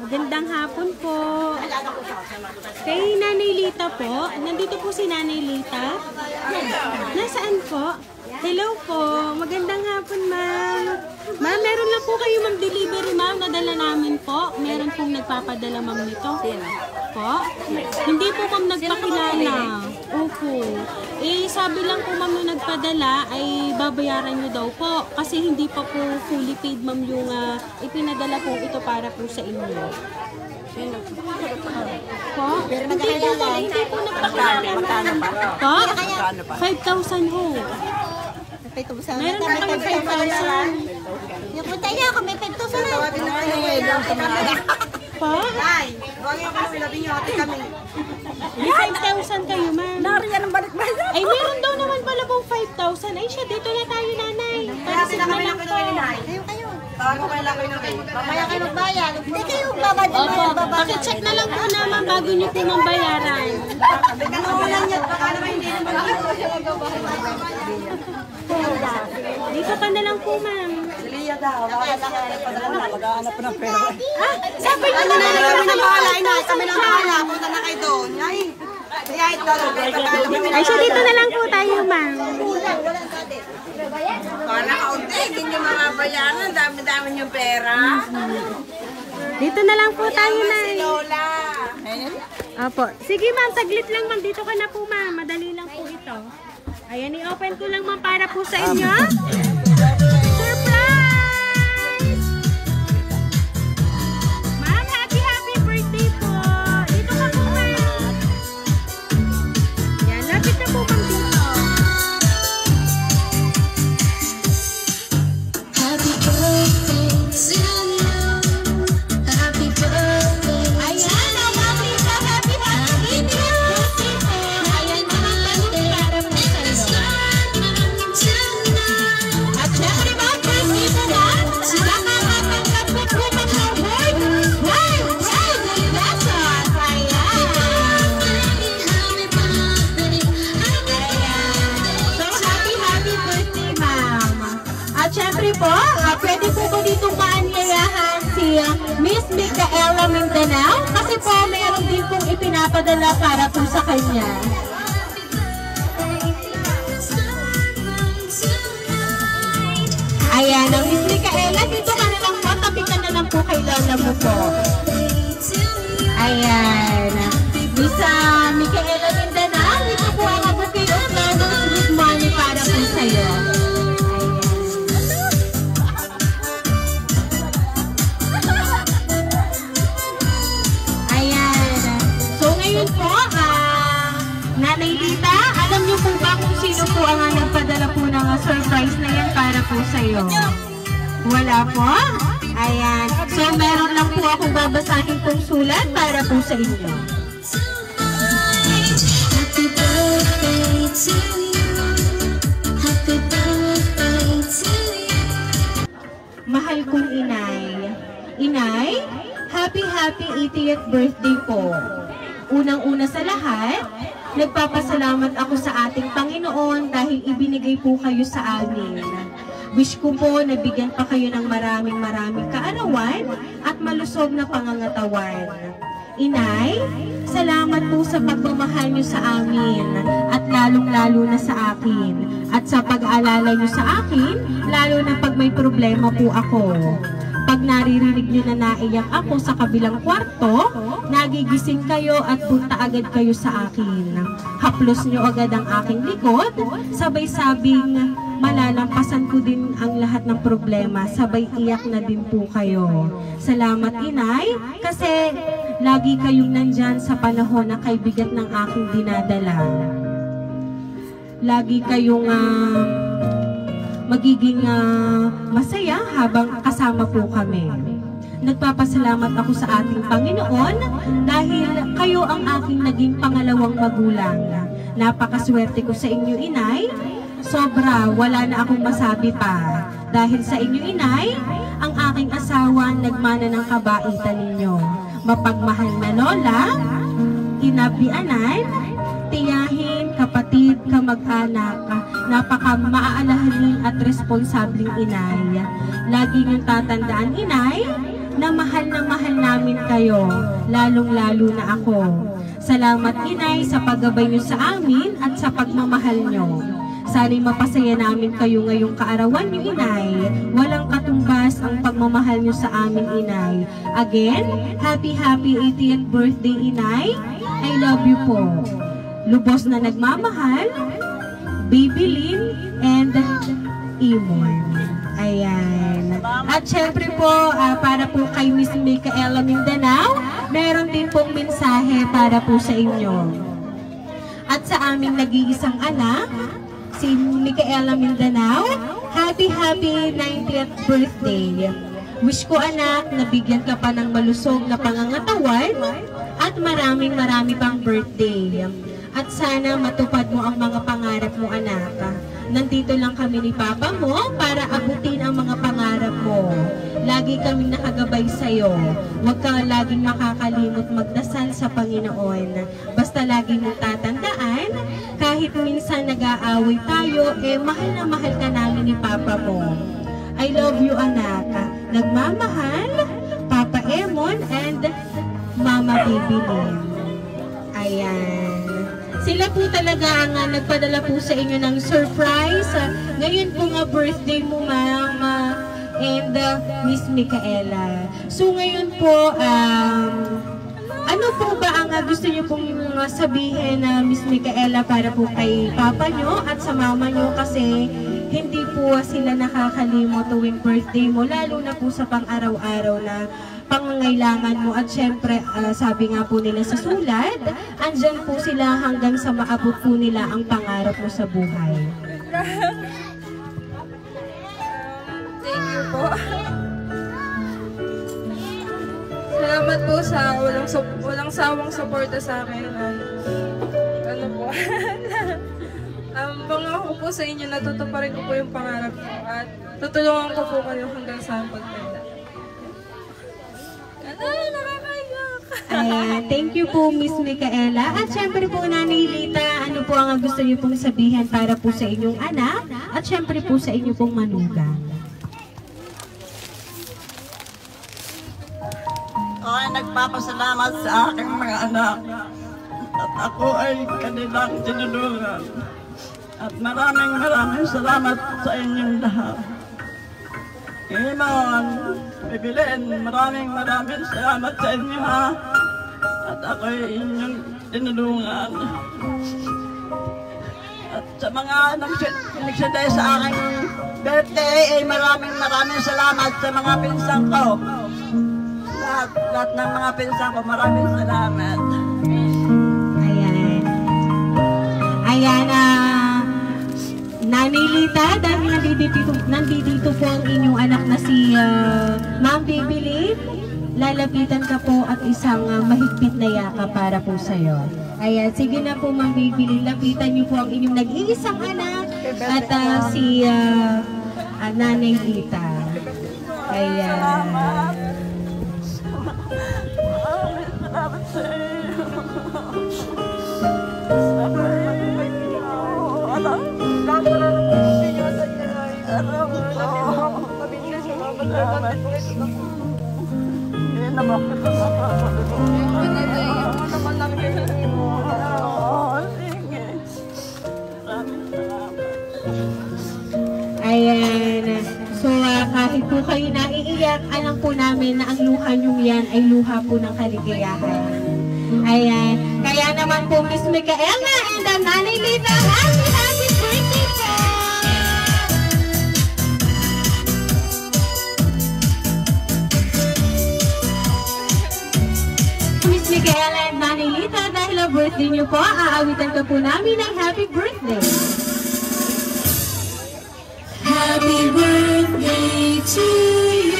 Magandang hapon po. Kay Nanay Lita po. Nandito po si Nanay Lita. Nasaan po? Hello po. Magandang hapon, ma'am. Ma'am, meron lang po kayo mag-delivery, ma'am. Nadala namin po. Meron pong nagpapadala, ma'am, nito. Po? Hindi po kami nagpakilala. Opo. Eh, sabi lang po, ma'am, nung nagpadala ay babayaran nyo daw po. Kasi hindi pa po fully paid, ma'am, yung ipinadala po ito para po sa inyo. Po? Hindi po, ma'am. Hindi po nagpakilala. Po? 5,000 ho. Meron pa kami 5,000. Yung punta niya ako, may 5,000 na. Po? Ay, huwag yung kami labi nyo, ate kami. May 5,000 kayo, ma'am. Nariyan ang balik-balik. Ay, meron daw naman pala pong 5,000. Ay, siya, dito na tayo, nanay. Para sa kami lang lang po. Kayo. Tago kayo lang kayo na kayo. Mamaya kayo magbayad. Hindi kayo babad. Opo, pakicheck na lang po naman bago nyo po mambayaran. Nanulan niya, baka naman hindi naman Dito ka na lang po, ma'am. Liya daw, mag-aanap po ng pera. Ah, sabi nyo na lang Kami na bahala, inay. Kami na bahala. Punta na kayo doon. Ay, Ay, siya, dito na lang po tayo, ma'am. Para kaunti, hindi nyo makabayaran. Dami-dami yung pera. Dito na lang po tayo, nay. Lola. Opo. Sige, ma'am. Saglit lang, ma'am. Dito ka na po, ma'am. Madali lang po ito. Ayan, i-open ko lang, ma'am, para po sa inyo. Surprise! Ma'am, happy birthday po. Dito ka po, ma'am. Yan, lapit na po, ma'am, dito. Happy birthday to you. Happy birthday. Ayan, ang happy birthday to you. Ayan naman para po sa'yo. At syempre, ma'am, birthday mo na. Nakakatanggap po po ng award. Wow! Congratulations! So, happy birthday, ma'am. At syempre po, pwede po ba ditong maanyayahan si Miss Micaela Mindanao? Kasi po, mayroon din pong ipinapadala para po sa kanya. Ayan, ang Miss Micaela, dito ka na lang po, tabi ka na lang po kay lola mo po. Ayan. Miss Micaela Mindanao, dito po ang bouquet of flowers with money para po sa'yo. Ayan. So ngayon po, Nanay Lita, alam niyo po ba kung sino po ang nagpadala po ng surprise na yan para po sa'yo? Wala po? Ayan. So meron lang po akong babasahin pong sulat para po sa inyo. Happy birthday to you. Happy birthday to you. Mahal kong inay. Inay, happy 80th birthday po. Unang-una sa lahat, nagpapasalamat ako sa ating Panginoon dahil ibinigay po kayo sa amin. Wish ko po na bigyan pa kayo ng maraming kaarawan at malusog na pangangatawan. Inay, salamat po sa pagmamahal niyo sa amin at lalong-lalo na sa akin. At sa pag-aalala niyo sa akin, lalo na pag may problema po ako. Pag naririnig niyo na naiyak ako sa kabilang kwarto, nagigising kayo at punta agad kayo sa akin. Haplos niyo agad ang aking likod, sabay sabing malalampasan ko din ang lahat ng problema, sabay iyak na din po kayo. Salamat, inay, kasi lagi kayong nandyan sa panahon na kaibigat ng aking dinadala. Lagi kayong magiging masaya habang kasama po kami. Nagpapasalamat ako sa ating Panginoon dahil kayo ang aking naging pangalawang magulang. Napakaswerte ko sa inyo, Inay. Sobra, wala na akong masabi pa. Dahil sa inyo, Inay, ang aking asawa nagmana ng kabaitan ninyo. Mapagmahal na lola, kinabianan, tiyahin, kapatid, kamag-anak, napaka-maaalahanin at responsabling Inay. Lagi niyong tatandaan, Inay, na mahal namin kayo, lalong-lalo na ako. Salamat, Inay, sa paggabay niyo sa amin at sa pagmamahal niyo. Sana'y mapasaya namin kayo ngayong kaarawan niyo, Inay. Walang katumbas ang pagmamahal niyo sa amin, Inay. Again, happy 80th birthday, Inay. I love you po. Lubos na nagmamahal, Baby Lynn and Imon. Ayan. At syempre po, para po kay Miss Micaela Mindanao, meron din pong mensahe para po sa inyo. At sa aming nag-iisang anak, si Micaela Mindanao, happy 90th birthday. Wish ko, anak, na bigyan ka pa ng malusog na pangangatawan at marami pang birthday. At sana matupad mo ang mga pangarap mo, anak. Nandito lang kami ni Papa mo para abutin ang mga pangarap mo. Lagi kaming nakagabay sa'yo. Huwag ka laging makakalimot magdasal sa Panginoon. Basta lagi mong tatandaan, kahit minsan nag-aaway tayo, mahal na mahal ka namin ni Papa mo. I love you, anak. Nagmamahal, Papa Emon and Mama Baby Lynn. Ayan. Sila po talaga ang nagpadala po sa inyo ng surprise. Ngayon po nga birthday mo, Ma'am and Miss Micaela. So ngayon po, ano po ba ang gusto niyo pong sabihin na Miss Micaela para po kay Papa nyo at sa Mama nyo, kasi hindi po sila nakakalimot tuwing birthday mo, lalo na po sa pang-araw-araw na pangangailangan mo. At syempre, sabi nga po nila sa sulat, andyan po sila hanggang sa maabot po nila ang pangarap mo sa buhay. Thank you po. Salamat po sa walang sawang suporta sa akin. Ano po? Pangako po sa inyo, natutuparin ko po yung pangarap ko at tutulungan ko po kayo hanggang sa pagtanda. Ayan, thank you po, Miss Micaela. At syempre po, Nanay Lita, ano po ang gusto niyo pong sabihin para po sa inyong anak at syempre po sa inyong pong manugang? Ay, nagpapasalamat sa aking mga anak at ako ay kanilang tinulungan. At maraming salamat sa inyong lahat. Imon, Bibilin, maraming salamat sa inyo, ha. At ako ay inyong tinulungan. At sa mga nagsaday sa aking birthday, ay maraming salamat sa mga pinsang ko. Lahat ng mga pinsang ko, maraming salamat. Ayan, Nanay Lita, dahil nandito po ang inyong anak na si Ma'am Baby Lynn, lalapitan ka po at isang mahigpit na yaka para po sa'yo. Ayan, sige na po, Ma'am Baby Lynn, lapitan niyo po ang inyong nag-iisang anak at si Nanay Lita. Ayan. Salamat sa iyo. Ayan. So, kahit po kayo naiiyak, alam po namin na ang luha nyo yan ay luha po ng kaligayahan. Ayan. Kaya naman po, Miss Micaela and Nanay Lita, happy birthday po! Miss Micaela and Nanay Lita, dahil ang birthday nyo po, aawitan ka po namin ng happy birthday. Happy to you.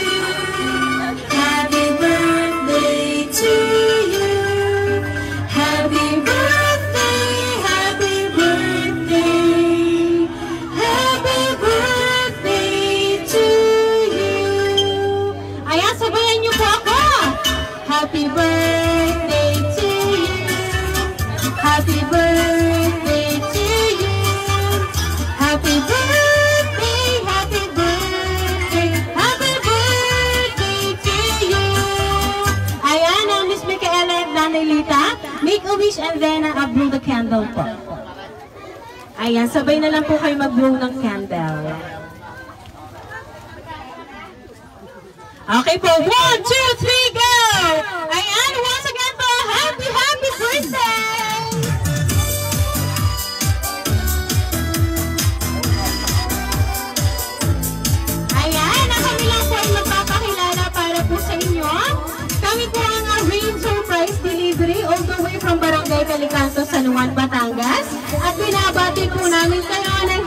Happy birthday to you. Happy birthday, happy birthday. Happy birthday to you. Ayan, sabayan niyo po ako. Happy birthday to you. Happy birthday to you. Happy birthday, happy birthday, happy birthday to you. Ayan, Miss Micaela at Nanay Lita, make a wish and then blow the candle po. Ayan, sabay na lang po kayo mag-blow ng candle. Okay po, 1, 2, 3, go! Ayan, once again po, happy birthday! Ayan, kami lang po ay magpapakilala para po sa inyo. Kami po ang Rain Surprise Delivery all the way from Barangay Calicanto, San Juan, Batangas. At binabati po namin kayo ng